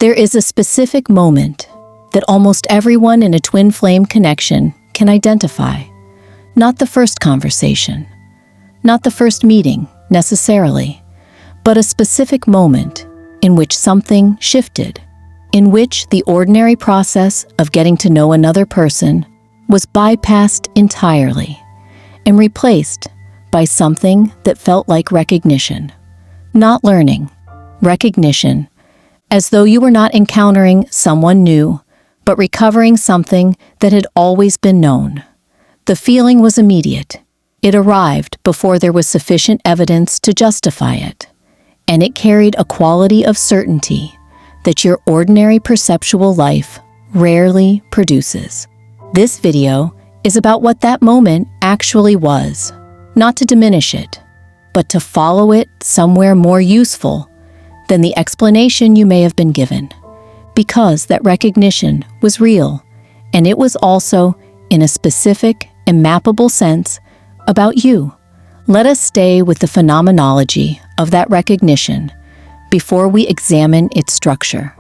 There is a specific moment that almost everyone in a twin flame connection can identify. Not the first conversation, not the first meeting necessarily, but a specific moment in which something shifted, in which the ordinary process of getting to know another person was bypassed entirely and replaced by something that felt like recognition. Not learning, recognition, as though you were not encountering someone new, but recovering something that had always been known. The feeling was immediate. It arrived before there was sufficient evidence to justify it, and it carried a quality of certainty that your ordinary perceptual life rarely produces. This video is about what that moment actually was, not to diminish it, but to follow it somewhere more useful than the explanation you may have been given, because that recognition was real, and it was also, in a specific and mappable sense, about you. Let us stay with the phenomenology of that recognition before we examine its structure.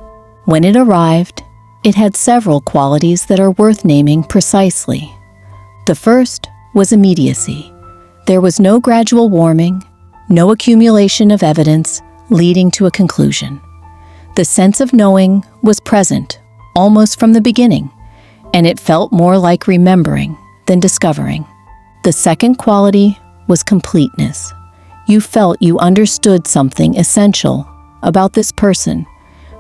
When it arrived, it had several qualities that are worth naming precisely. The first was immediacy. There was no gradual warming, no accumulation of evidence leading to a conclusion. The sense of knowing was present almost from the beginning, and it felt more like remembering than discovering. The second quality was completeness. You felt you understood something essential about this person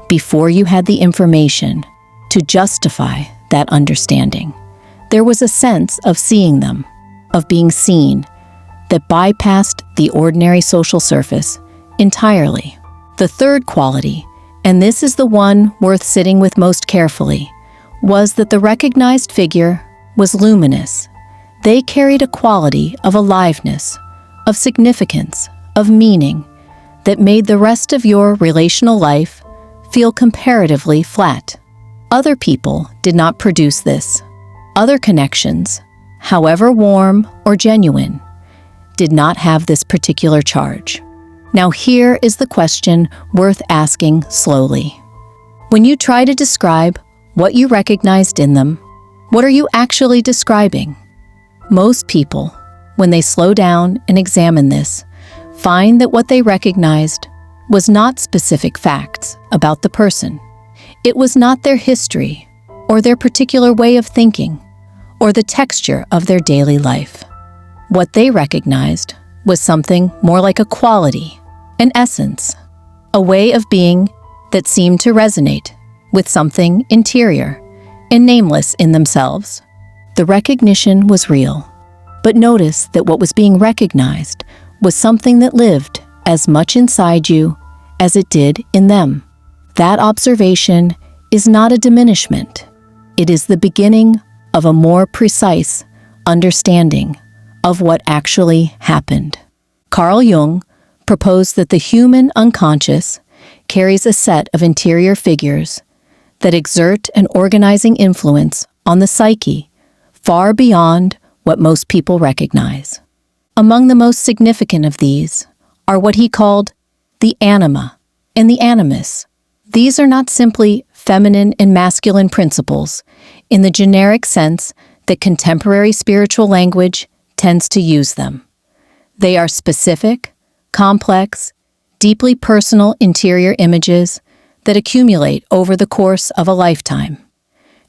before you had the information to justify that understanding. There was a sense of seeing them, of being seen, that bypassed the ordinary social surface entirely. The third quality, and this is the one worth sitting with most carefully, was that the recognized figure was luminous. They carried a quality of aliveness, of significance, of meaning, that made the rest of your relational life feel comparatively flat. Other people did not produce this. Other connections, however warm or genuine, did not have this particular charge. Now here is the question worth asking slowly. When you try to describe what you recognized in them, what are you actually describing? Most people, when they slow down and examine this, find that what they recognized was not specific facts about the person. It was not their history, or their particular way of thinking, or the texture of their daily life. What they recognized was something more like a quality, an essence, a way of being that seemed to resonate with something interior and nameless in themselves. The recognition was real, but notice that what was being recognized was something that lived as much inside you as it did in them. That observation is not a diminishment. It is the beginning of a more precise understanding of what actually happened. Carl Jung proposed that the human unconscious carries a set of interior figures that exert an organizing influence on the psyche far beyond what most people recognize. Among the most significant of these are what he called the anima and the animus. These are not simply feminine and masculine principles in the generic sense that contemporary spiritual language tends to use them. They are specific, complex, deeply personal interior images that accumulate over the course of a lifetime,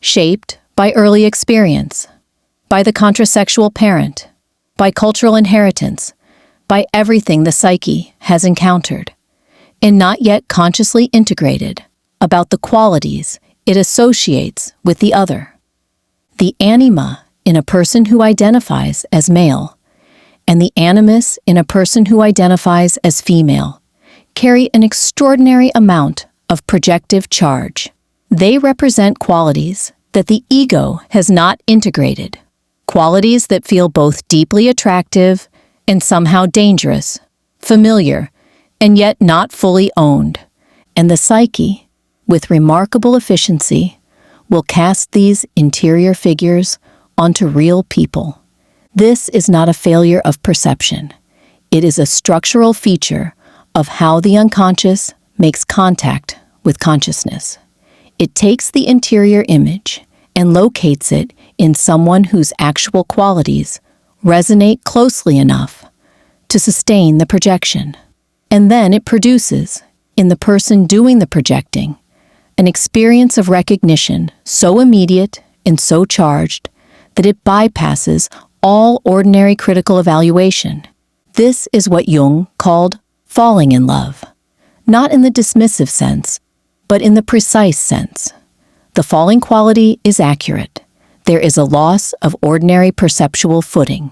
shaped by early experience, by the contrasexual parent, by cultural inheritance, by everything the psyche has encountered, and not yet consciously integrated about the qualities it associates with the other. The anima in a person who identifies as male and the animus in a person who identifies as female carry an extraordinary amount of projective charge. They represent qualities that the ego has not integrated, qualities that feel both deeply attractive and somehow dangerous, familiar, and yet not fully owned. And the psyche, with remarkable efficiency, will cast these interior figures onto real people. This is not a failure of perception. It is a structural feature of how the unconscious makes contact with consciousness. It takes the interior image and locates it in someone whose actual qualities resonate closely enough to sustain the projection. And then it produces, in the person doing the projecting, an experience of recognition so immediate and so charged that it bypasses all ordinary critical evaluation. This is what Jung called falling in love, not in the dismissive sense, but in the precise sense. The falling quality is accurate. There is a loss of ordinary perceptual footing.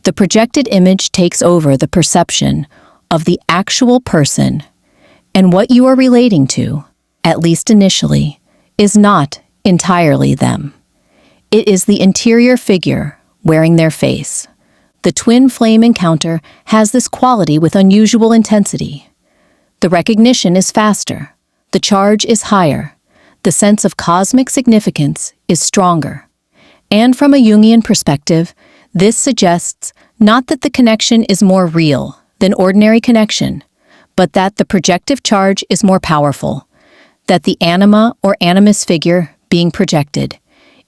The projected image takes over the perception of the actual person, and what you are relating to, at least initially, is not entirely them. It is the interior figure wearing their face. The twin flame encounter has this quality with unusual intensity. The recognition is faster, the charge is higher, the sense of cosmic significance is stronger. And from a Jungian perspective, this suggests not that the connection is more real than ordinary connection, but that the projective charge is more powerful, that the anima or animus figure being projected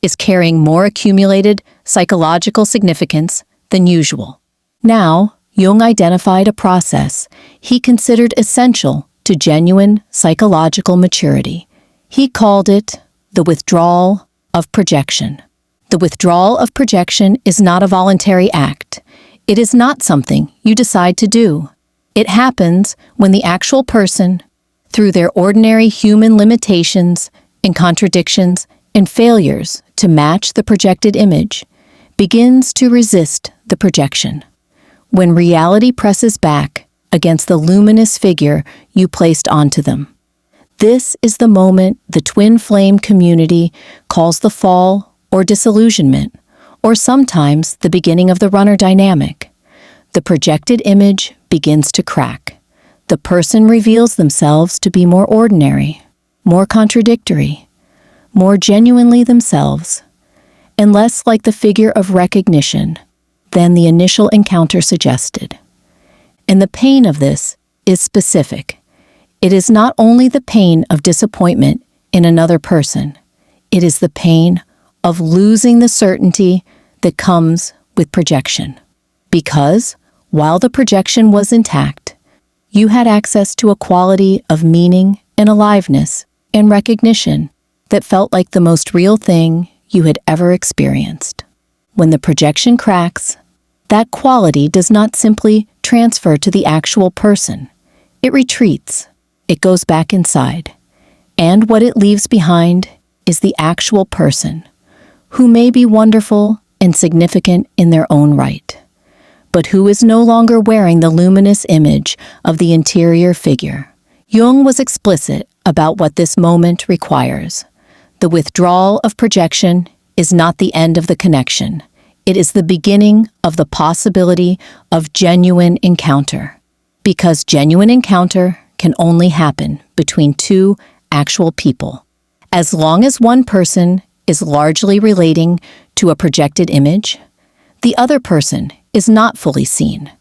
is carrying more accumulated psychological significance than usual. Now, Jung identified a process he considered essential to genuine psychological maturity. He called it the withdrawal of projection. The withdrawal of projection is not a voluntary act. It is not something you decide to do. It happens when the actual person, through their ordinary human limitations and contradictions and failures to match the projected image, begins to resist the projection. When reality presses back against the luminous figure you placed onto them. This is the moment the twin flame community calls the fall or disillusionment, or sometimes the beginning of the runner dynamic. The projected image begins to crack. The person reveals themselves to be more ordinary, more contradictory, more genuinely themselves, and less like the figure of recognition than the initial encounter suggested. And the pain of this is specific. It is not only the pain of disappointment in another person, it is the pain of losing the certainty that comes with projection. Because, while the projection was intact, you had access to a quality of meaning and aliveness and recognition that felt like the most real thing you had ever experienced. When the projection cracks, that quality does not simply transfer to the actual person. It retreats. It goes back inside. And what it leaves behind is the actual person, who may be wonderful and significant in their own right, but who is no longer wearing the luminous image of the interior figure. Jung was explicit about what this moment requires. The withdrawal of projection is not the end of the connection. It is the beginning of the possibility of genuine encounter. Because genuine encounter can only happen between two actual people. As long as one person is largely relating to a projected image, the other person is not fully seen.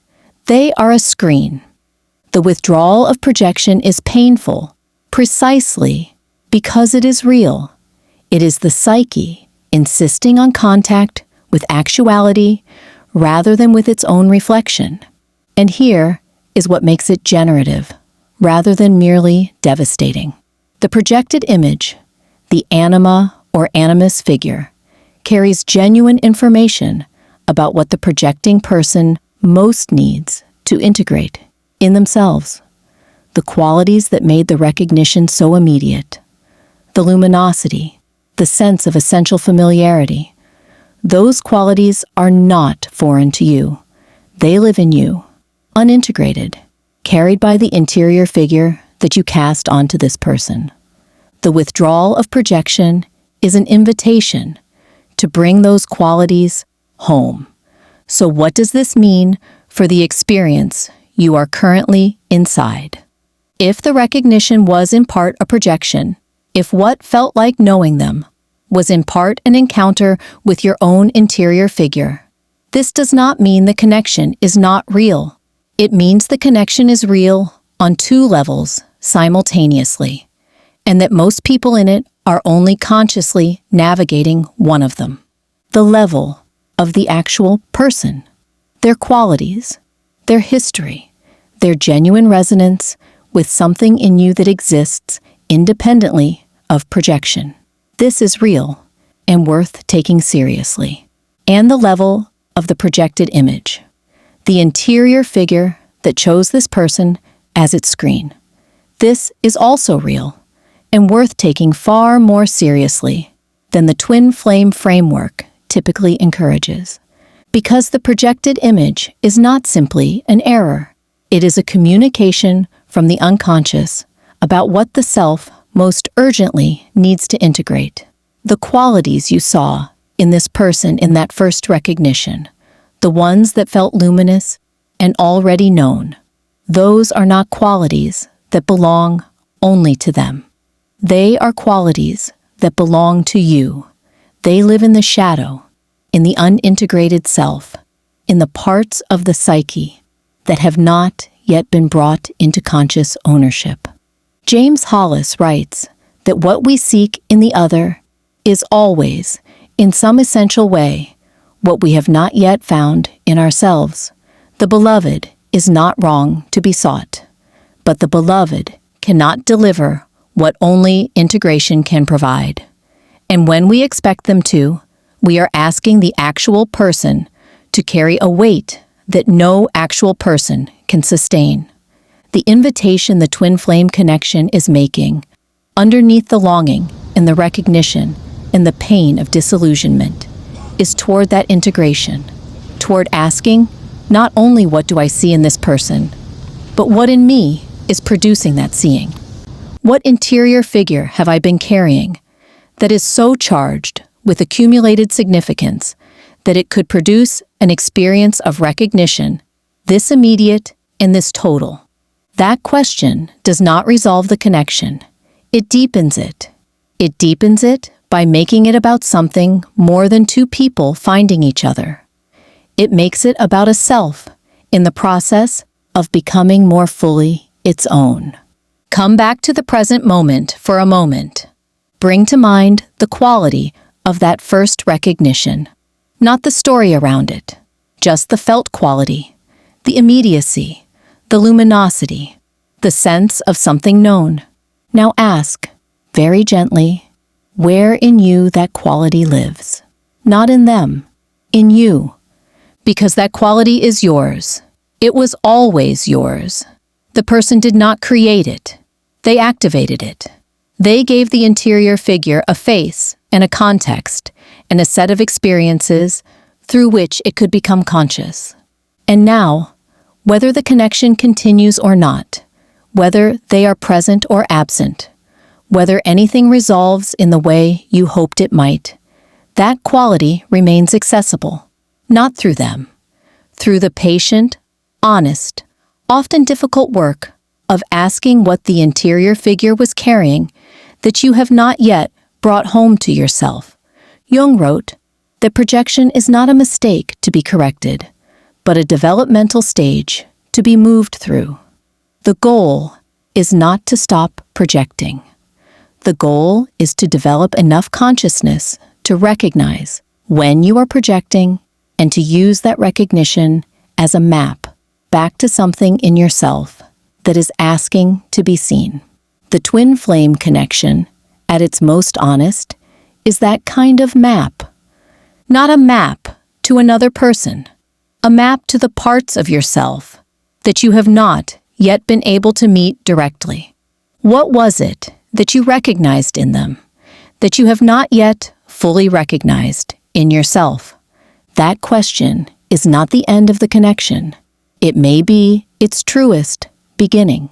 They are a screen. The withdrawal of projection is painful precisely because it is real. It is the psyche insisting on contact with actuality rather than with its own reflection. And here is what makes it generative rather than merely devastating. The projected image, the anima or animus figure, carries genuine information about what the projecting person most needs to integrate in themselves. The qualities that made the recognition so immediate, the luminosity, the sense of essential familiarity, those qualities are not foreign to you. They live in you, unintegrated, carried by the interior figure that you cast onto this person. The withdrawal of projection is an invitation to bring those qualities home. So what does this mean for the experience you are currently inside? If the recognition was in part a projection, if what felt like knowing them was in part an encounter with your own interior figure, this does not mean the connection is not real. It means the connection is real on two levels simultaneously, and that most people in it are only consciously navigating one of them. The level of the actual person, their qualities, their history, their genuine resonance with something in you that exists independently of projection. This is real and worth taking seriously. And the level of the projected image, the interior figure that chose this person as its screen. This is also real and worth taking far more seriously than the twin flame framework typically encourages. Because the projected image is not simply an error. It is a communication from the unconscious about what the self most urgently needs to integrate. The qualities you saw in this person in that first recognition, the ones that felt luminous and already known, those are not qualities that belong only to them. They are qualities that belong to you. They live in the shadow, in the unintegrated self, in the parts of the psyche that have not yet been brought into conscious ownership. James Hollis writes that what we seek in the other is always, in some essential way, what we have not yet found in ourselves. The beloved is not wrong to be sought, but the beloved cannot deliver what only integration can provide. And when we expect them to, we are asking the actual person to carry a weight that no actual person can sustain. The invitation the twin flame connection is making, underneath the longing and the recognition and the pain of disillusionment, is toward that integration, toward asking, not only what do I see in this person, but what in me is producing that seeing. What interior figure have I been carrying that is so charged with accumulated significance that it could produce an experience of recognition, this immediate and this total? That question does not resolve the connection. It deepens it. It deepens it by making it about something more than two people finding each other. It makes it about a self in the process of becoming more fully its own. Come back to the present moment for a moment. Bring to mind the quality of that first recognition, not the story around it, just the felt quality, the immediacy, the luminosity, the sense of something known. Now ask, very gently, where in you that quality lives. Not in them, in you. Because that quality is yours. It was always yours. The person did not create it. They activated it. They gave the interior figure a face and a context and a set of experiences through which it could become conscious. And now, whether the connection continues or not, whether they are present or absent, whether anything resolves in the way you hoped it might, that quality remains accessible, not through them, through the patient, honest, often difficult work of asking what the interior figure was carrying that you have not yet brought home to yourself. Jung wrote that projection is not a mistake to be corrected, but a developmental stage to be moved through. The goal is not to stop projecting. The goal is to develop enough consciousness to recognize when you are projecting and to use that recognition as a map back to something in yourself that is asking to be seen. The twin flame connection, at its most honest, is that kind of map. Not a map to another person, a map to the parts of yourself that you have not yet been able to meet directly. What was it that you recognized in them, that you have not yet fully recognized in yourself? That question is not the end of the connection. It may be its truest beginning.